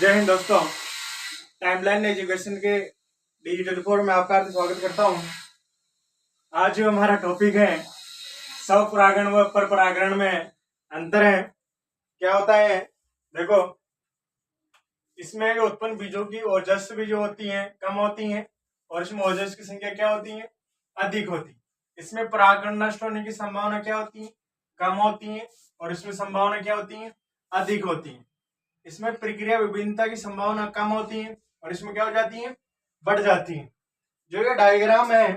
जय हिंद दोस्तों। Timeline education के डिजिटल फोरम में आपका हार्दिक स्वागत करता हूं। आज जो हमारा टॉपिक है स्वपरागण व परपरागण में अंतर है। क्या होता है देखो, इसमें उत्पन्न बीजों की ओजस्वी भी जो होती हैं कम होती हैं और इसमें ओजस की संख्या क्या होती है, अधिक होती। इसमें परागण नष्ट होने की संभावना क्या होती है, कम होती है और इसमें संभावना क्या होती है, अधिक होती है। इसमें प्रक्रिया विभिन्नता की संभावना कम होती है और इसमें क्या हो जाती है, बढ़ जाती है। जो ये डायग्राम है,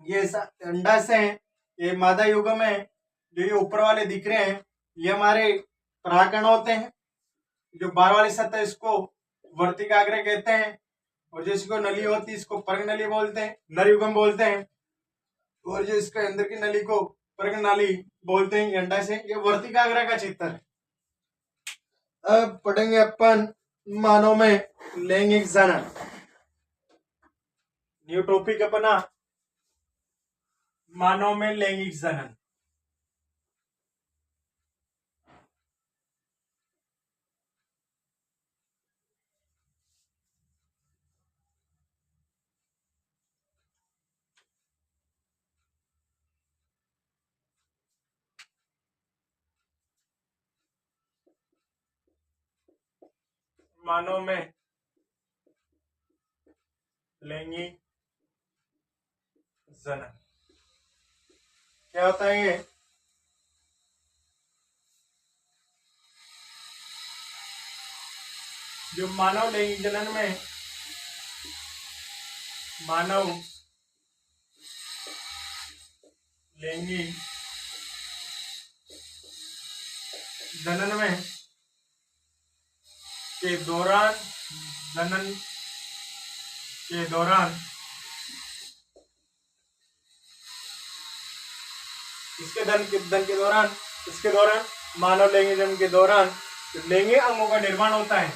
ये अंडाशय है, ये मादा युग्म है। जो ये ऊपर वाले दिख रहे हैं ये हमारे परागकण होते हैं। जो बाहर वाली सतह इसको वर्तिकाग्र कहते हैं और जो इसको नली होती है इसको पर्ग नली बोलते हैं, नर युग्म बोलते हैं। और जो इसके अंदर की नली को पर्ग नली बोलते हैं। अंडाशय ये वर्तिकाग्र का चित्र है। अब पढ़ेंगे अपन मानव में लैंगिक जनन। न्यू टॉपिक अपना मानव में लैंगिक जनन। मानव में लैंगिक जनन क्या होता है? ये जो मानव लैंगिक जनन में मानव लैंगिक जनन में के दौरान जनन के दौरान इसके दौरान मानव लैंगिक जनन के दौरान लैंगिक अंगों का निर्माण होता है।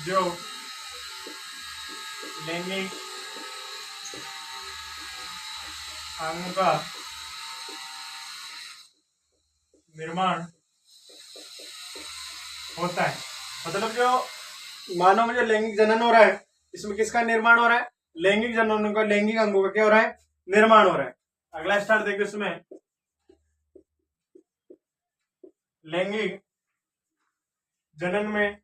जो लैंगिक अंगों का निर्माण होता है। मतलब जो मानव में जो लैंगिक जनन हो रहा है इसमें किसका निर्माण हो रहा है? लैंगिक जनन का, लैंगिक अंगों का क्या हो रहा है? निर्माण हो रहा है। अगला स्टार्ट देखिए, उसमें लैंगिक जनन में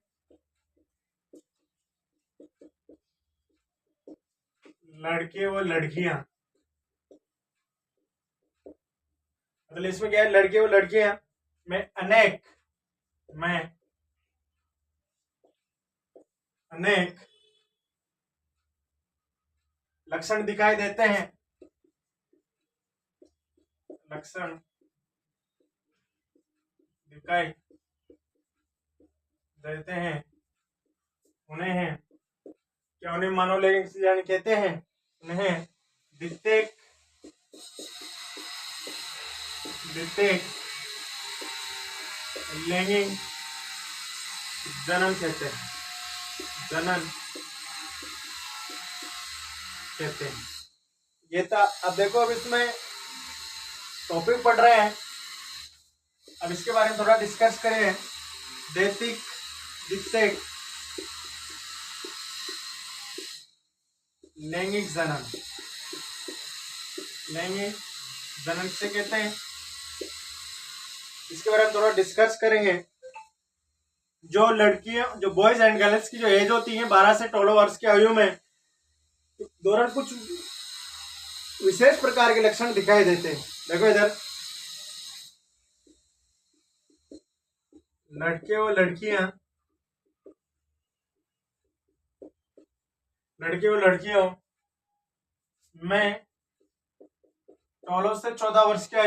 लड़के व लड़कियां, मतलब इसमें क्या है, लड़के व लड़कियां में अनेक लक्षण दिखाई देते हैं। लक्षण दिखाई देते हैं उन्हें क्या, उन्हें मानव लैंगिक जनन कहते हैं। उन्हें द्वितीयक लैंगिक जनन कहते हैं। ये था। अब देखो, अब इसमें टॉपिक पढ़ रहे हैं, अब इसके बारे में थोड़ा डिस्कस करें। द्वितीयक लैंगिक जनन से कहते हैं। इसके बारे में थोड़ा डिस्कस करेंगे। जो लड़कियां, जो बॉयज एंड गर्ल्स की जो एज होती है 12 से 16 वर्ष की आयु में दौरान कुछ विशेष प्रकार के लक्षण दिखाई देते हैं। देखो इधर, लड़के व लड़कियों में 16 से 14 वर्ष की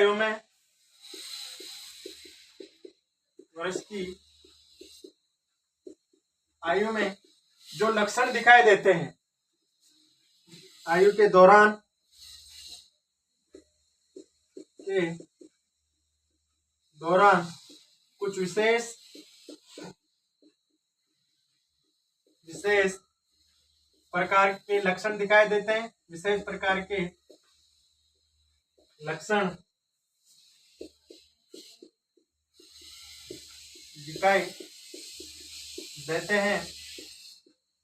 आयु में जो लक्षण दिखाई देते हैं आयु के दौरान कुछ विशेष प्रकार के लक्षण दिखाई देते हैं। विशेष प्रकार के लक्षण दिखाई देते हैं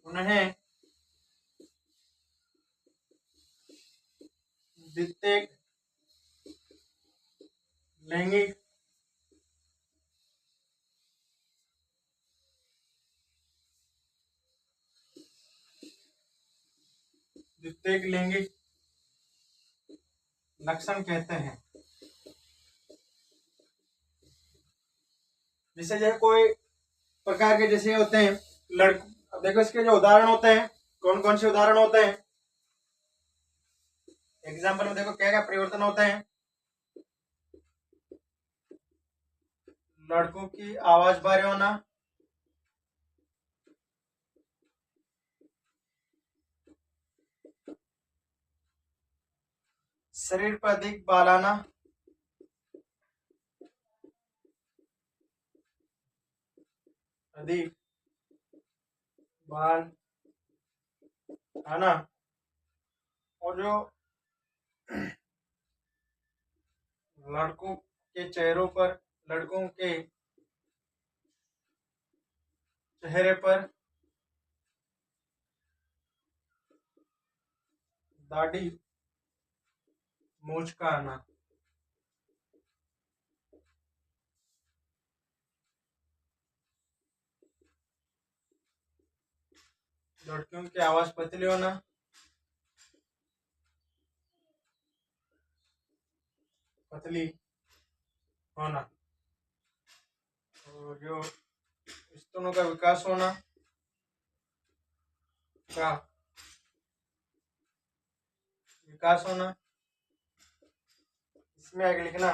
उन्हें द्वितीयक लैंगिक लक्षण कहते हैं। जैसे जैसे कोई प्रकार के जैसे होते हैं अब देखो इसके जो उदाहरण होते हैं, कौन कौन से उदाहरण होते हैं। एग्जाम्पल में देखो क्या क्या परिवर्तन होते हैं। लड़कों की आवाज भारी होना, शरीर पर अधिक बाल आना, अधिक बाल आना, और जो लड़कों के चेहरों पर लड़कों के चेहरे पर दाढ़ी मूंछ का आना। लड़कियों की आवाज पतली होना, और जो स्तनों का विकास होना इसमें आगे लिखना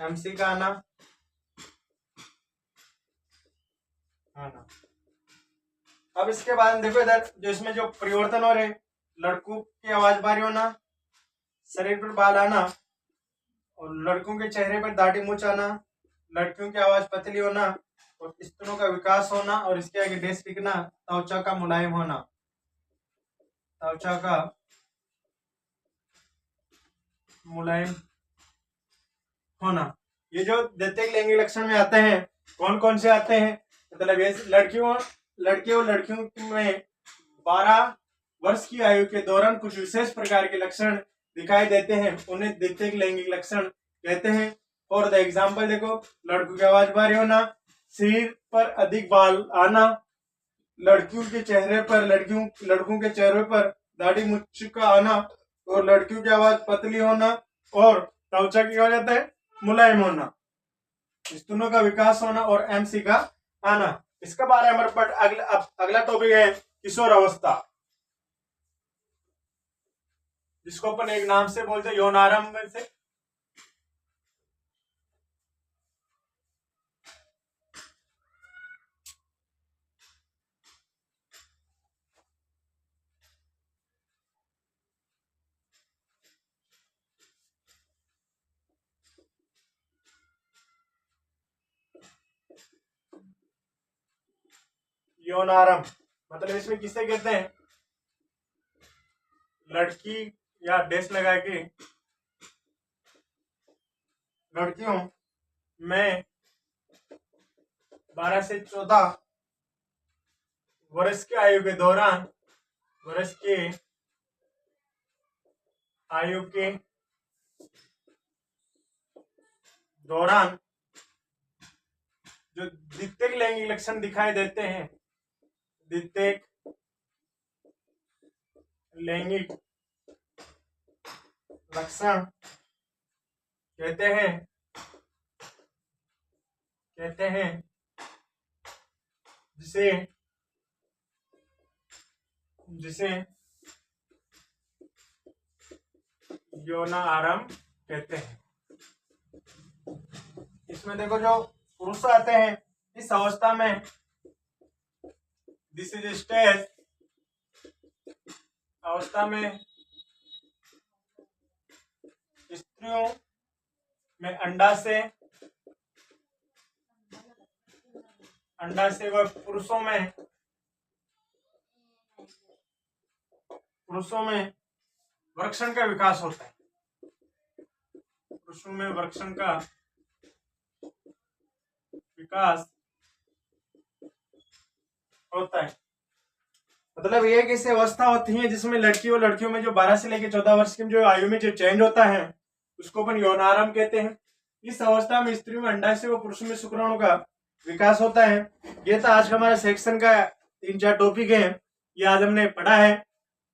एमसी का आना। अब इसके बाद में देखो इधर जो इसमें जो परिवर्तन हो रहे, लड़कों की आवाज भारी होना, शरीर पर बाल आना, और लड़कों के चेहरे पर दाढ़ी मूंछ आना, लड़कियों की आवाज पतली होना, और स्तनों का विकास होना, और इसके आगे डेस लिखना त्वचा का मुलायम होना। त्वचा का मुलायम होना, ये जो द्वितीयक लैंगिक लक्षण में आते हैं, कौन कौन से आते हैं, मतलब ये लड़कियों में 12 वर्ष की आयु के दौरान कुछ विशेष प्रकार के लक्षण दिखाई देते हैं, उन्हें द्वितीयक लैंगिक लक्षण कहते हैं। और द एग्जाम्पल देखो, लड़कों की आवाज भारी होना, शरीर पर अधिक बाल आना, लड़कों के चेहरे पर दाढ़ी मूंछ का आना, और लड़कियों की आवाज पतली होना, और त्वचा की क्या जाता है मुलायम होना, स्तनों का विकास होना, और एमसी का आना। इसके बारे में पर अगला टॉपिक है किशोर अवस्था, जिसको अपन एक नाम से बोलते हैं यौनारंभ से। यौनारंभ मतलब इसमें किसे कहते हैं, लड़की या डेस लगा के लड़कियों में 12 से 14 वर्ष के आयु के दौरान जो द्वितीयक लैंगिक लक्षण दिखाई देते हैं, द्वितीयक लैंगिक लक्षण कहते हैं जिसे यौनारंभ कहते हैं। इसमें देखो जो पुरुष आते हैं इस अवस्था में, दिस इज स्टेज अवस्था में स्त्रियों में अंडाशय व पुरुषों में वृक्षण का विकास होता है। पुरुषों में वृक्षण का विकास होता है। मतलब ये एक ऐसी अवस्था होती है जिसमें लड़की और लड़कियों में जो 12 से लेकर 14 वर्ष की जो आयु में जो चेंज होता है उसको अपन यौनारंभ कहते हैं। इस अवस्था में स्त्री में अंडाशय व पुरुष में शुक्राणु का विकास होता है। ये था आज का हमारा सेक्शन का 3-4 टॉपिक है, ये आज हमने पढ़ा है।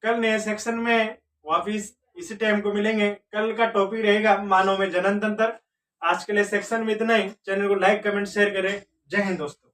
कल नए सेक्शन में वापिस इसी टाइम को मिलेंगे। कल का टॉपिक रहेगा मानव में जनन तंत्र। आज के लिए सेक्शन में इतना ही। चैनल को लाइक कमेंट शेयर करें। जय हिंद दोस्तों।